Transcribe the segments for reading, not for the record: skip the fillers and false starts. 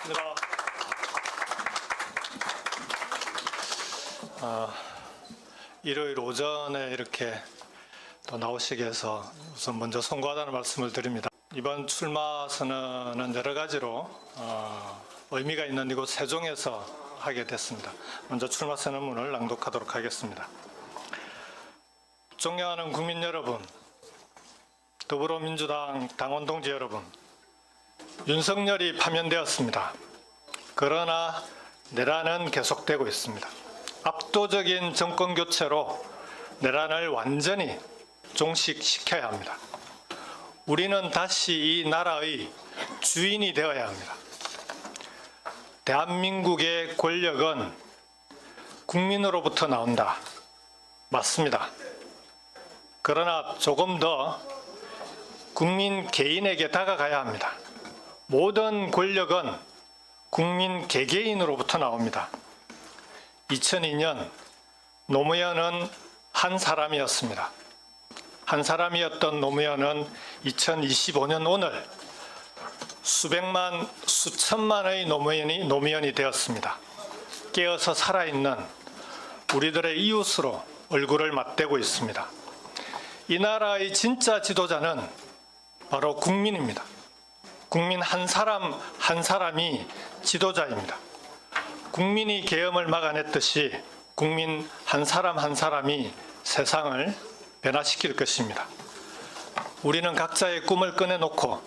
반갑습니다. 일요일 오전에 이렇게 또 나오시게 해서 우선 먼저 송구하다는 말씀을 드립니다. 이번 출마 선언은 여러 가지로 의미가 있는 이곳 세종에서 하게 됐습니다. 먼저 출마 선언문을 낭독하도록 하겠습니다. 존경하는 국민 여러분, 더불어민주당 당원 동지 여러분, 윤석열이 파면되었습니다. 그러나 내란은 계속되고 있습니다. 압도적인 정권 교체로 내란을 완전히 종식시켜야 합니다. 우리는 다시 이 나라의 주인이 되어야 합니다. 대한민국의 권력은 국민으로부터 나온다. 맞습니다. 그러나 조금 더 국민 개인에게 다가가야 합니다. 모든 권력은 국민 개개인으로부터 나옵니다. 2002년 노무현은 한 사람이었습니다. 한 사람이었던 노무현은 2025년 오늘 수백만, 수천만의 노무현이 되었습니다. 깨어서 살아있는 우리들의 이웃으로 얼굴을 맞대고 있습니다. 이 나라의 진짜 지도자는 바로 국민입니다. 국민 한 사람 한 사람이 지도자입니다. 국민이 계엄을 막아냈듯이 국민 한 사람 한 사람이 세상을 변화시킬 것입니다. 우리는 각자의 꿈을 꺼내놓고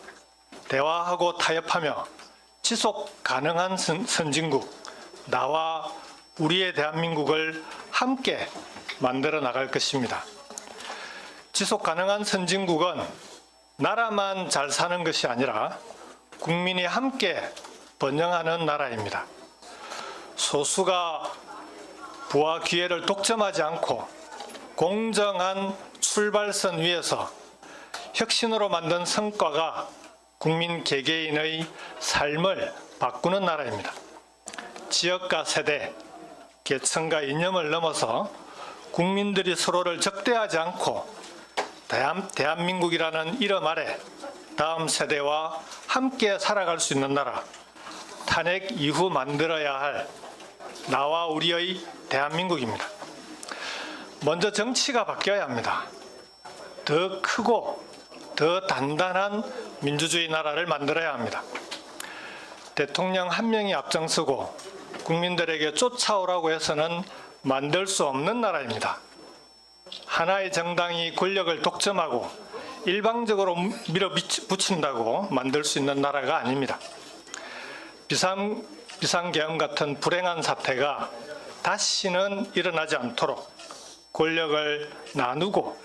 대화하고 타협하며 지속 가능한 선진국, 나와 우리의 대한민국을 함께 만들어 나갈 것입니다. 지속 가능한 선진국은 나라만 잘 사는 것이 아니라 국민이 함께 번영하는 나라입니다. 소수가 부와 기회를 독점하지 않고 공정한 출발선 위에서 혁신으로 만든 성과가 국민 개개인의 삶을 바꾸는 나라입니다. 지역과 세대, 계층과 이념을 넘어서 국민들이 서로를 적대하지 않고 대한민국이라는 이름 아래 다음 세대와 함께 살아갈 수 있는 나라, 탄핵 이후 만들어야 할 나와 우리의 대한민국입니다. 먼저 정치가 바뀌어야 합니다. 더 크고 더 단단한 민주주의 나라를 만들어야 합니다. 대통령 한 명이 앞장서고 국민들에게 쫓아오라고 해서는 만들 수 없는 나라입니다. 하나의 정당이 권력을 독점하고 일방적으로 밀어붙인다고 만들 수 있는 나라가 아닙니다. 비상계엄 같은 불행한 사태가 다시는 일어나지 않도록 권력을 나누고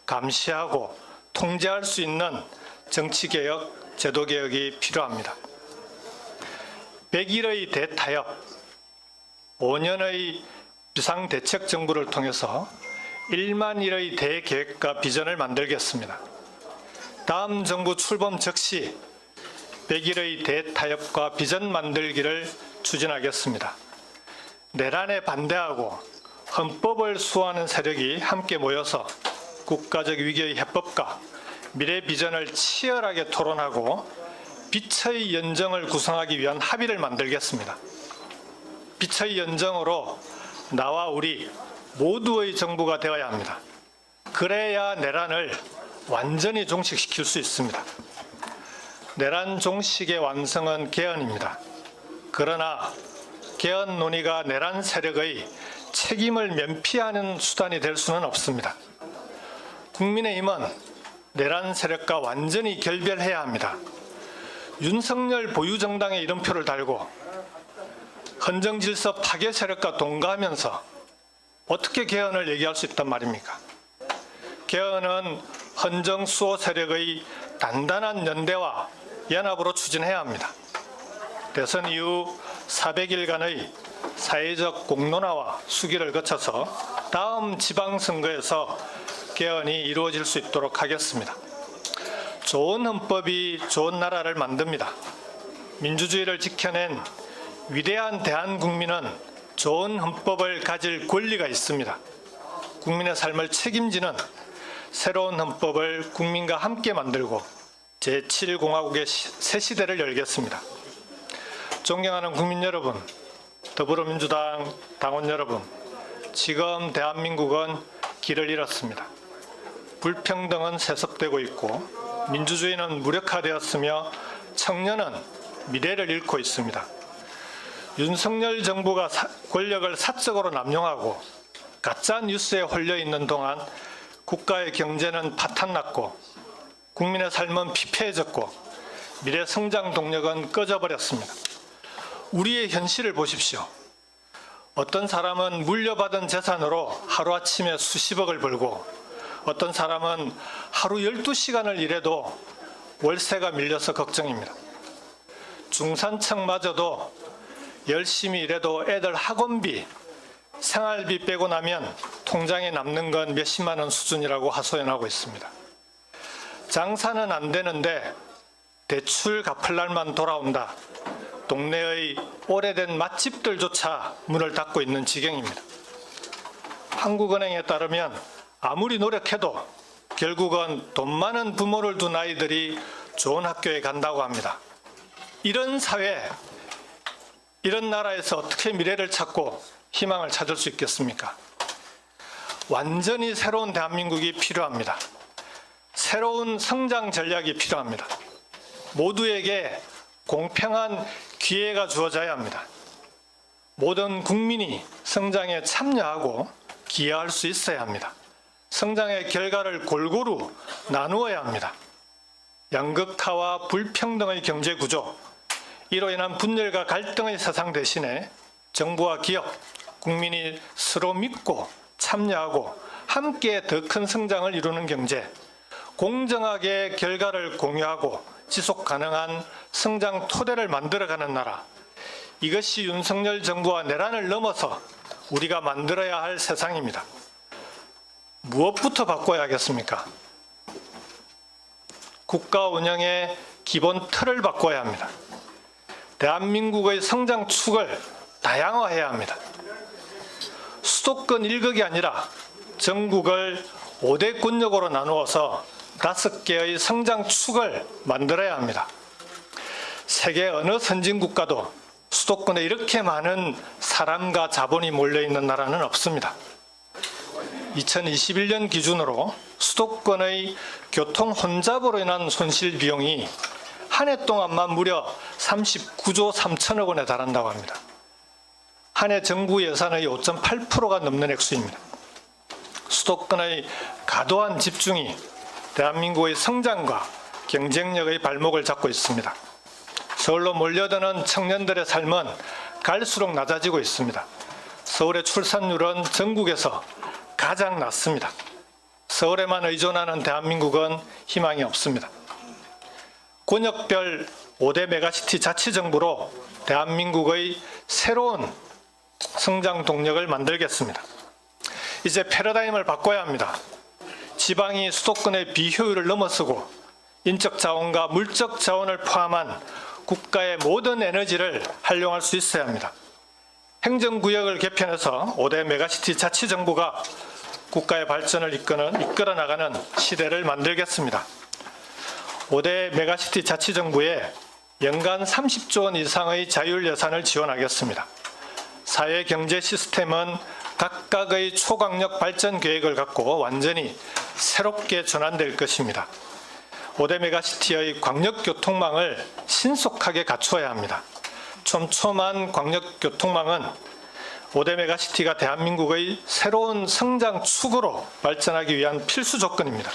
감시하고 통제할 수 있는 정치개혁, 제도개혁이 필요합니다. 100일의 대타협, 5년의 비상대책정부를 통해서 1만 일의 대계획과 비전을 만들겠습니다. 다음 정부 출범 즉시 100일의 대타협과 비전 만들기를 추진하겠습니다. 내란에 반대하고 헌법을 수호하는 세력이 함께 모여서 국가적 위기의 해법과 미래 비전을 치열하게 토론하고 빛의 연정을 구성하기 위한 합의를 만들겠습니다. 빛의 연정으로 나와 우리 모두의 정부가 되어야 합니다. 그래야 내란을 완전히 종식시킬 수 있습니다. 내란 종식의 완성은 개헌입니다. 그러나 개헌 논의가 내란 세력의 책임을 면피하는 수단이 될 수는 없습니다. 국민의힘은 내란 세력과 완전히 결별해야 합니다. 윤석열 보유정당의 이름표를 달고 헌정질서 파괴 세력과 동거하면서 어떻게 개헌을 얘기할 수 있단 말입니까? 개헌은 헌정수호 세력의 단단한 연대와 연합으로 추진해야 합니다. 대선 이후 400일간의 사회적 공론화와 수기를 거쳐서 다음 지방선거에서 개헌이 이루어질 수 있도록 하겠습니다. 좋은 헌법이 좋은 나라를 만듭니다. 민주주의를 지켜낸 위대한 대한국민은 좋은 헌법을 가질 권리가 있습니다. 국민의 삶을 책임지는 새로운 헌법을 국민과 함께 만들고 제7공화국의 새 시대를 열겠습니다. 존경하는 국민 여러분, 더불어민주당 당원 여러분, 지금 대한민국은 길을 잃었습니다. 불평등은 세습되고 있고 민주주의는 무력화되었으며 청년은 미래를 잃고 있습니다. 윤석열 정부가 권력을 사적으로 남용하고 가짜 뉴스에 홀려 있는 동안 국가의 경제는 파탄났고 국민의 삶은 피폐해졌고 미래 성장 동력은 꺼져버렸습니다. 우리의 현실을 보십시오. 어떤 사람은 물려받은 재산으로 하루아침에 수십억을 벌고 어떤 사람은 하루 12시간을 일해도 월세가 밀려서 걱정입니다. 중산층마저도 열심히 일해도 애들 학원비, 생활비 빼고 나면 통장에 남는 건 몇십만 원 수준이라고 하소연하고 있습니다. 장사는 안 되는데 대출 갚을 날만 돌아온다. 동네의 오래된 맛집들조차 문을 닫고 있는 지경입니다. 한국은행에 따르면 아무리 노력해도 결국은 돈 많은 부모를 둔 아이들이 좋은 학교에 간다고 합니다. 이런 사회, 이런 나라에서 어떻게 미래를 찾고 희망을 찾을 수 있겠습니까? 완전히 새로운 대한민국이 필요합니다. 새로운 성장 전략이 필요합니다. 모두에게 공평한 기회가 주어져야 합니다. 모든 국민이 성장에 참여하고 기여할 수 있어야 합니다. 성장의 결과를 골고루 나누어야 합니다. 양극화와 불평등의 경제 구조, 이로 인한 분열과 갈등의 세상 대신에 정부와 기업, 국민이 서로 믿고 참여하고 함께 더 큰 성장을 이루는 경제, 공정하게 결과를 공유하고 지속 가능한 성장 토대를 만들어가는 나라, 이것이 윤석열 정부와 내란을 넘어서 우리가 만들어야 할 세상입니다. 무엇부터 바꿔야 하겠습니까? 국가 운영의 기본 틀을 바꿔야 합니다. 대한민국의 성장 축을 다양화해야 합니다. 수도권 1극이 아니라 전국을 5대 권역으로 나누어서 5개의 성장 축을 만들어야 합니다. 세계 어느 선진국가도 수도권에 이렇게 많은 사람과 자본이 몰려있는 나라는 없습니다. 2021년 기준으로 수도권의 교통 혼잡으로 인한 손실 비용이 한 해 동안만 무려 39조 3천억 원에 달한다고 합니다. 한 해 정부 예산의 5.8%가 넘는 액수입니다. 수도권의 과도한 집중이 대한민국의 성장과 경쟁력의 발목을 잡고 있습니다. 서울로 몰려드는 청년들의 삶은 갈수록 낮아지고 있습니다. 서울의 출산율은 전국에서 가장 낮습니다. 서울에만 의존하는 대한민국은 희망이 없습니다. 권역별 5대 메가시티 자치정부로 대한민국의 새로운 성장 동력을 만들겠습니다. 이제 패러다임을 바꿔야 합니다. 지방이 수도권의 비효율을 넘어서고 인적 자원과 물적 자원을 포함한 국가의 모든 에너지를 활용할 수 있어야 합니다. 행정구역을 개편해서 5대 메가시티 자치정부가 국가의 발전을 이끌어 나가는 시대를 만들겠습니다. 5대 메가시티 자치정부에 연간 30조 원 이상의 자율 예산을 지원하겠습니다. 사회 경제 시스템은 각각의 초강력 발전 계획을 갖고 완전히 새롭게 전환될 것입니다. 5대 메가시티의 광역교통망을 신속하게 갖추어야 합니다. 촘촘한 광역교통망은 5대 메가시티가 대한민국의 새로운 성장 축으로 발전하기 위한 필수 조건입니다.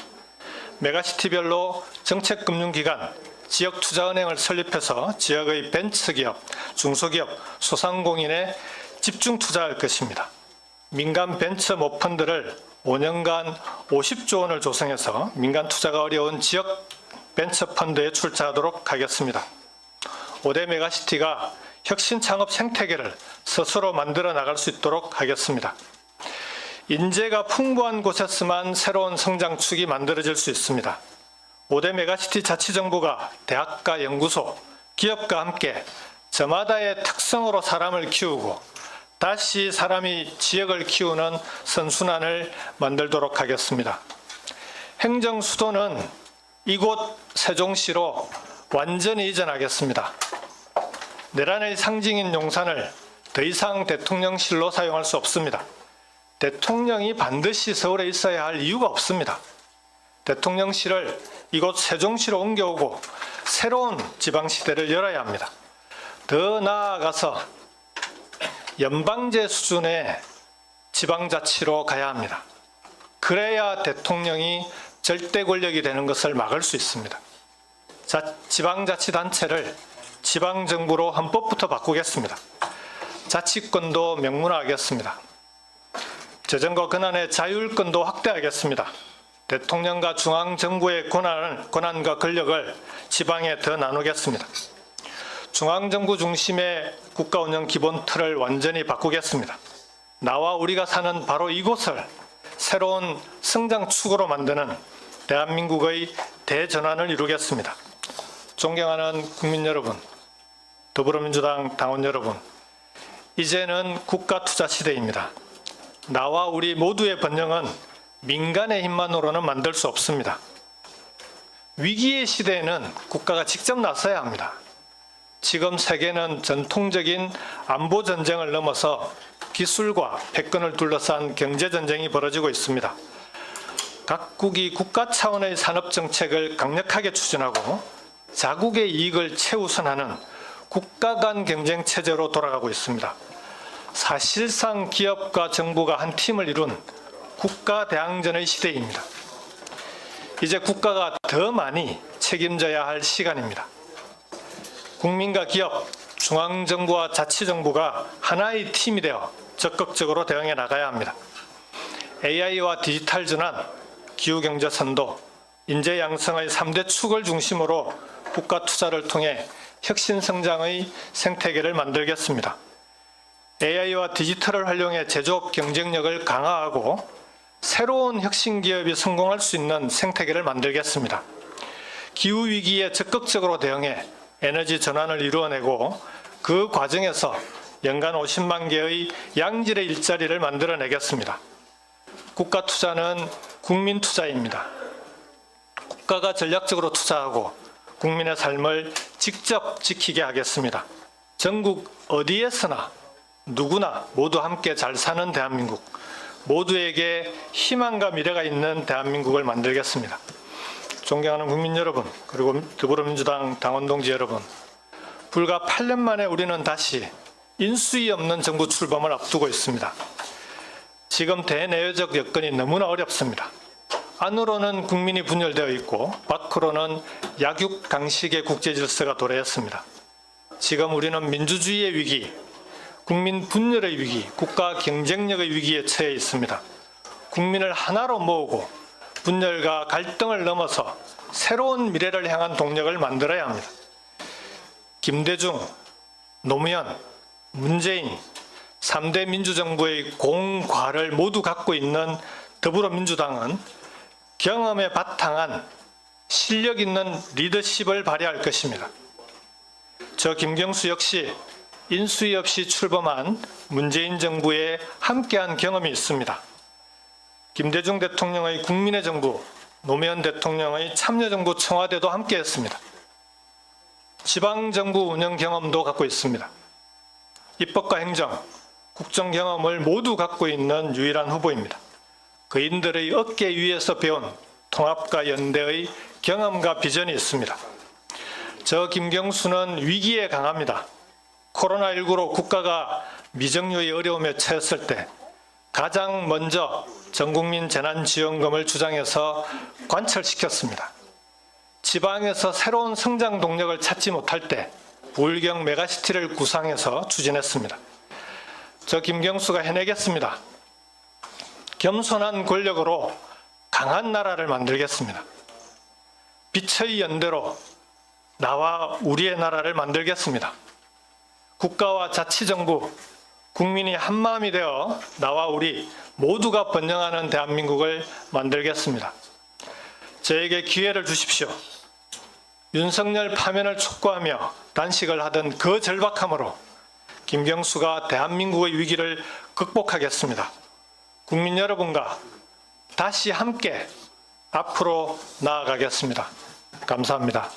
메가시티별로 정책금융기관, 지역투자은행을 설립해서 지역의 벤처기업, 중소기업, 소상공인에 집중 투자할 것입니다. 민간 벤처 모펀드를 5년간 50조 원을 조성해서 민간 투자가 어려운 지역 벤처펀드에 출자하도록 하겠습니다. 5대 메가시티가 혁신 창업 생태계를 스스로 만들어 나갈 수 있도록 하겠습니다. 인재가 풍부한 곳에서만 새로운 성장축이 만들어질 수 있습니다. 5대 메가시티 자치정부가 대학과 연구소, 기업과 함께 저마다의 특성으로 사람을 키우고 다시 사람이 지역을 키우는 선순환을 만들도록 하겠습니다. 행정 수도는 이곳 세종시로 완전히 이전하겠습니다. 내란의 상징인 용산을 더 이상 대통령실로 사용할 수 없습니다. 대통령이 반드시 서울에 있어야 할 이유가 없습니다. 대통령실을 이곳 세종시로 옮겨오고 새로운 지방시대를 열어야 합니다. 더 나아가서 연방제 수준의 지방자치로 가야 합니다. 그래야 대통령이 절대 권력이 되는 것을 막을 수 있습니다. 지방자치단체를 지방정부로 헌법부터 바꾸겠습니다. 자치권도 명문화하겠습니다. 재정과 권한의 자율권도 확대하겠습니다. 대통령과 중앙정부의 권한과 권력을 지방에 더 나누겠습니다. 중앙정부 중심의 국가운영 기본 틀을 완전히 바꾸겠습니다. 나와 우리가 사는 바로 이곳을 새로운 성장축으로 만드는 대한민국의 대전환을 이루겠습니다. 존경하는 국민 여러분, 더불어민주당 당원 여러분, 이제는 국가투자 시대입니다. 나와 우리 모두의 번영은 민간의 힘만으로는 만들 수 없습니다. 위기의 시대에는 국가가 직접 나서야 합니다. 지금 세계는 전통적인 안보 전쟁을 넘어서 기술과 패권을 둘러싼 경제 전쟁이 벌어지고 있습니다. 각국이 국가 차원의 산업 정책을 강력하게 추진하고 자국의 이익을 최우선하는 국가 간 경쟁 체제로 돌아가고 있습니다. 사실상 기업과 정부가 한 팀을 이룬 국가 대항전의 시대입니다. 이제 국가가 더 많이 책임져야 할 시간입니다. 국민과 기업, 중앙정부와 자치정부가 하나의 팀이 되어 적극적으로 대응해 나가야 합니다. AI와 디지털 전환, 기후경제 선도, 인재 양성의 3대 축을 중심으로 국가 투자를 통해 혁신 성장의 생태계를 만들겠습니다. AI와 디지털을 활용해 제조업 경쟁력을 강화하고 새로운 혁신 기업이 성공할 수 있는 생태계를 만들겠습니다. 기후위기에 적극적으로 대응해 에너지 전환을 이루어내고 그 과정에서 연간 50만 개의 양질의 일자리를 만들어내겠습니다. 국가 투자는 국민 투자입니다. 국가가 전략적으로 투자하고 국민의 삶을 직접 지키게 하겠습니다. 전국 어디에서나 누구나 모두 함께 잘 사는 대한민국, 모두에게 희망과 미래가 있는 대한민국을 만들겠습니다. 존경하는 국민 여러분, 그리고 더불어민주당 당원 동지 여러분, 불과 8년 만에 우리는 다시 인수위 없는 정부 출범을 앞두고 있습니다. 지금 대내외적 여건이 너무나 어렵습니다. 안으로는 국민이 분열되어 있고 밖으로는 약육강식의 국제질서가 도래했습니다. 지금 우리는 민주주의의 위기, 국민 분열의 위기, 국가 경쟁력의 위기에 처해 있습니다. 국민을 하나로 모으고 분열과 갈등을 넘어서 새로운 미래를 향한 동력을 만들어야 합니다. 김대중, 노무현, 문재인 3대 민주정부의 공과를 모두 갖고 있는 더불어민주당은 경험에 바탕한 실력 있는 리더십을 발휘할 것입니다. 저 김경수 역시 인수위 없이 출범한 문재인 정부에 함께한 경험이 있습니다. 김대중 대통령의 국민의 정부, 노무현 대통령의 참여정부 청와대도 함께했습니다. 지방정부 운영 경험도 갖고 있습니다. 입법과 행정, 국정 경험을 모두 갖고 있는 유일한 후보입니다. 그인들의 어깨 위에서 배운 통합과 연대의 경험과 비전이 있습니다. 저 김경수는 위기에 강합니다. 코로나19로 국가가 미정유의 어려움에 처했을 때 가장 먼저 전국민 재난지원금을 주장해서 관철시켰습니다. 지방에서 새로운 성장 동력을 찾지 못할 때 부울경 메가시티를 구상해서 추진했습니다. 저 김경수가 해내겠습니다. 겸손한 권력으로 강한 나라를 만들겠습니다. 빛의 연대로 나와 우리의 나라를 만들겠습니다. 국가와 자치정부, 국민이 한마음이 되어 나와 우리 모두가 번영하는 대한민국을 만들겠습니다. 저에게 기회를 주십시오. 윤석열 파면을 촉구하며 단식을 하던 그 절박함으로 김경수가 대한민국의 위기를 극복하겠습니다. 국민 여러분과 다시 함께 앞으로 나아가겠습니다. 감사합니다.